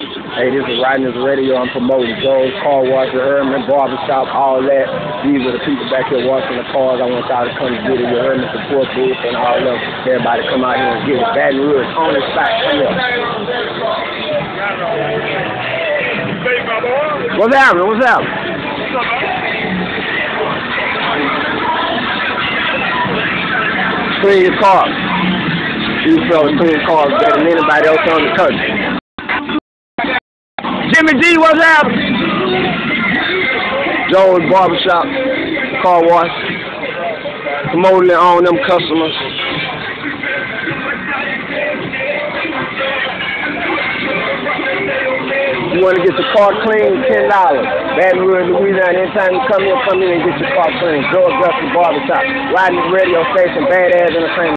Hey, this is Rodney's Radio. I'm promoting Joe's Car Wash, the Herman Barbershop, all that. These are the people back here washing the cars. I want y'all to come and get it. Your Herman support booth and all of everybody come out here and get it. Baton Rouge, on the spot. Come here. What's happening? What's happening? Clean your car. These fellas clean cars better than anybody else on the country. Jimmy D, what's happening? Joe's Barbershop, Car Wash, promoting it on them customers. You want to get your car clean, $10. Baton Rouge, Louisiana. Anytime you come in and get your car clean. Joe Augustus Barbershop, Rodney's radio station, Badass Entertainment.